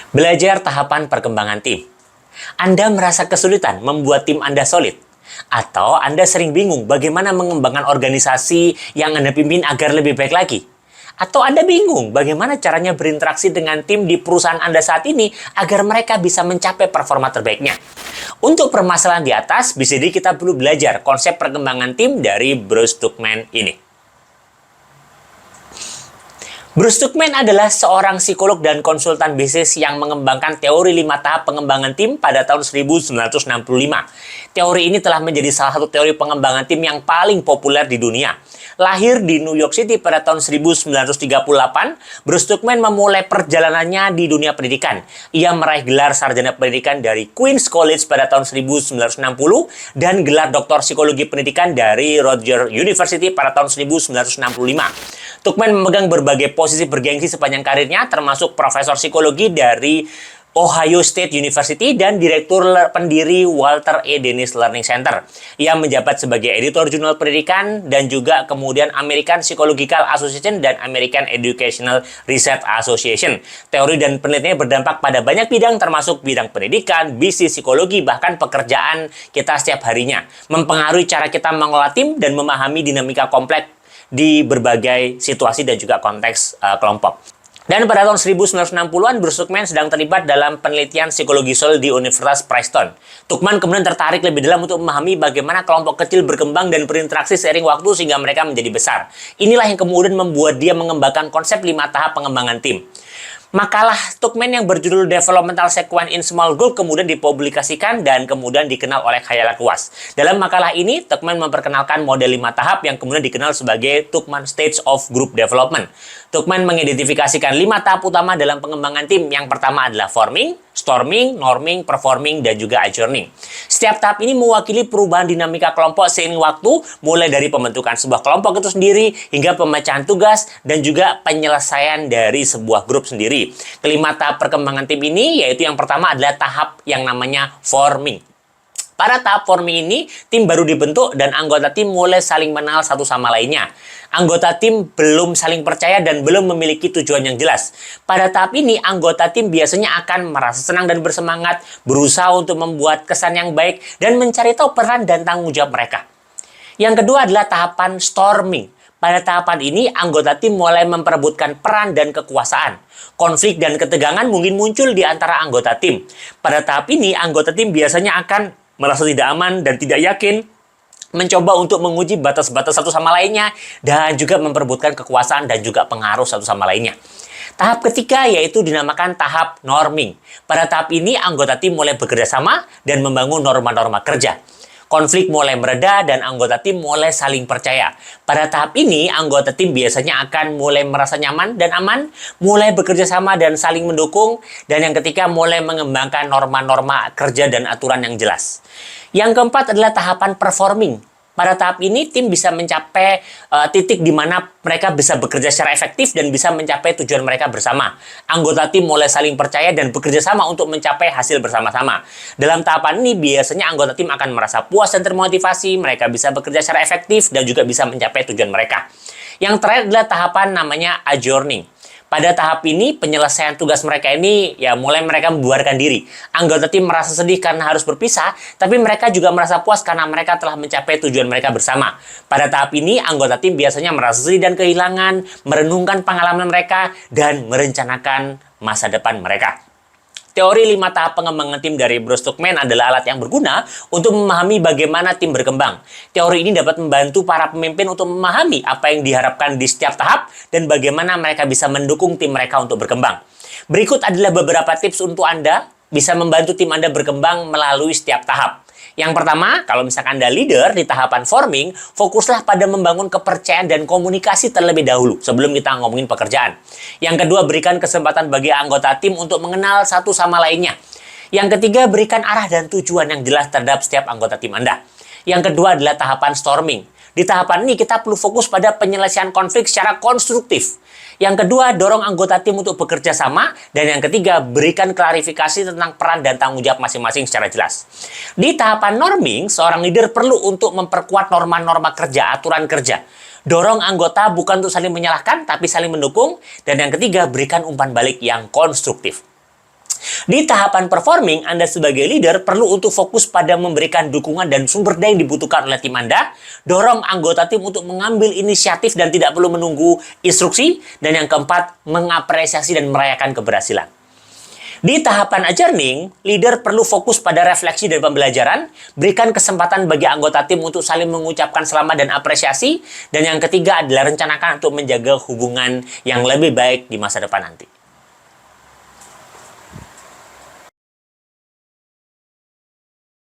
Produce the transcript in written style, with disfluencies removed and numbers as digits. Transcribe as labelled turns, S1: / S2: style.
S1: Belajar tahapan perkembangan tim. Anda merasa kesulitan membuat tim Anda solid? Atau Anda sering bingung bagaimana mengembangkan organisasi yang Anda pimpin agar lebih baik lagi? Atau Anda bingung bagaimana caranya berinteraksi dengan tim di perusahaan Anda saat ini agar mereka bisa mencapai performa terbaiknya? Untuk permasalahan di atas, bisa jadi kita perlu belajar konsep perkembangan tim dari Bruce Tuckman ini. Bruce Tuckman adalah seorang psikolog dan konsultan bisnis yang mengembangkan teori 5 tahap pengembangan tim pada tahun 1965. Teori ini telah menjadi salah satu teori pengembangan tim yang paling populer di dunia. Lahir di New York City pada tahun 1938, Bruce Tuckman memulai perjalanannya di dunia pendidikan. Ia meraih gelar sarjana pendidikan dari Queens College pada tahun 1960 dan gelar doktor psikologi pendidikan dari Rutgers University pada tahun 1965. Tuckman memegang berbagai posisi bergengsi sepanjang karirnya, termasuk profesor psikologi dari Ohio State University dan direktur pendiri Walter E. Dennis Learning Center. Ia menjabat sebagai editor jurnal pendidikan dan juga kemudian American Psychological Association dan American Educational Research Association. Teori dan penelitiannya berdampak pada banyak bidang termasuk bidang pendidikan, bisnis, psikologi, bahkan pekerjaan kita setiap harinya. Mempengaruhi cara kita mengelola tim dan memahami dinamika kompleks di berbagai situasi dan juga konteks kelompok. Dan pada tahun 1960-an, Bruce Tuckman sedang terlibat dalam penelitian psikologi sosial di Universitas Princeton. Tuckman kemudian tertarik lebih dalam untuk memahami bagaimana kelompok kecil berkembang dan berinteraksi seiring waktu sehingga mereka menjadi besar. Inilah yang kemudian membuat dia mengembangkan konsep 5 tahap pengembangan tim. Makalah Tuckman yang berjudul Developmental Sequence in Small Group kemudian dipublikasikan dan kemudian dikenal oleh khalayak luas. Dalam makalah ini, Tuckman memperkenalkan model 5 tahap yang kemudian dikenal sebagai Tuckman Stage of Group Development. Tuckman mengidentifikasikan 5 tahap utama dalam pengembangan tim. Yang pertama adalah forming, storming, norming, performing, dan juga adjourning. Setiap tahap ini mewakili perubahan dinamika kelompok seiring waktu, mulai dari pembentukan sebuah kelompok itu sendiri, hingga pemecahan tugas, dan juga penyelesaian dari sebuah grup sendiri. Kelima tahap perkembangan tim ini, yaitu yang pertama adalah tahap yang namanya forming. Pada tahap forming ini, tim baru dibentuk dan anggota tim mulai saling mengenal satu sama lainnya. Anggota tim belum saling percaya dan belum memiliki tujuan yang jelas. Pada tahap ini, anggota tim biasanya akan merasa senang dan bersemangat, berusaha untuk membuat kesan yang baik, dan mencari tahu peran dan tanggung jawab mereka. Yang kedua adalah tahapan storming. Pada tahapan ini, anggota tim mulai memperebutkan peran dan kekuasaan. Konflik dan ketegangan mungkin muncul di antara anggota tim. Pada tahap ini, anggota tim biasanya akan merasa tidak aman dan tidak yakin, mencoba untuk menguji batas-batas satu sama lainnya, dan juga memperebutkan kekuasaan dan juga pengaruh satu sama lainnya. Tahap ketiga yaitu dinamakan tahap norming. Pada tahap ini, anggota tim mulai bekerja sama dan membangun norma-norma kerja. Konflik mulai mereda dan anggota tim mulai saling percaya. Pada tahap ini, anggota tim biasanya akan mulai merasa nyaman dan aman, mulai bekerja sama dan saling mendukung, dan yang ketiga mulai mengembangkan norma-norma kerja dan aturan yang jelas. Yang keempat adalah tahapan performing. Pada tahap ini, tim bisa mencapai titik di mana mereka bisa bekerja secara efektif dan bisa mencapai tujuan mereka bersama. Anggota tim mulai saling percaya dan bekerja sama untuk mencapai hasil bersama-sama. Dalam tahapan ini, biasanya anggota tim akan merasa puas dan termotivasi, mereka bisa bekerja secara efektif dan juga bisa mencapai tujuan mereka. Yang terakhir adalah tahapan namanya adjourning. Pada tahap ini, penyelesaian tugas mereka ini ya mulai mereka membubarkan diri. Anggota tim merasa sedih karena harus berpisah, tapi mereka juga merasa puas karena mereka telah mencapai tujuan mereka bersama. Pada tahap ini, anggota tim biasanya merasa sedih dan kehilangan, merenungkan pengalaman mereka, dan merencanakan masa depan mereka. Teori 5 tahap pengembangan tim dari Bruce Tuckman adalah alat yang berguna untuk memahami bagaimana tim berkembang. Teori ini dapat membantu para pemimpin untuk memahami apa yang diharapkan di setiap tahap dan bagaimana mereka bisa mendukung tim mereka untuk berkembang. Berikut adalah beberapa tips untuk Anda bisa membantu tim Anda berkembang melalui setiap tahap. Yang pertama, kalau misalkan Anda leader di tahapan forming, fokuslah pada membangun kepercayaan dan komunikasi terlebih dahulu sebelum kita ngomongin pekerjaan. Yang kedua, berikan kesempatan bagi anggota tim untuk mengenal satu sama lainnya. Yang ketiga, berikan arah dan tujuan yang jelas terhadap setiap anggota tim Anda. Yang kedua adalah tahapan storming. Di tahapan ini kita perlu fokus pada penyelesaian konflik secara konstruktif. Yang kedua, dorong anggota tim untuk bekerja sama. Dan yang ketiga, berikan klarifikasi tentang peran dan tanggung jawab masing-masing secara jelas. Di tahapan norming, seorang leader perlu untuk memperkuat norma-norma kerja, aturan kerja. Dorong anggota bukan untuk saling menyalahkan, tapi saling mendukung. Dan yang ketiga, berikan umpan balik yang konstruktif. Di tahapan performing, Anda sebagai leader perlu untuk fokus pada memberikan dukungan dan sumber daya yang dibutuhkan oleh tim Anda, dorong anggota tim untuk mengambil inisiatif dan tidak perlu menunggu instruksi, dan yang keempat, mengapresiasi dan merayakan keberhasilan. Di tahapan adjourning, leader perlu fokus pada refleksi dan pembelajaran, berikan kesempatan bagi anggota tim untuk saling mengucapkan selamat dan apresiasi, dan yang ketiga adalah rencanakan untuk menjaga hubungan yang lebih baik di masa depan nanti.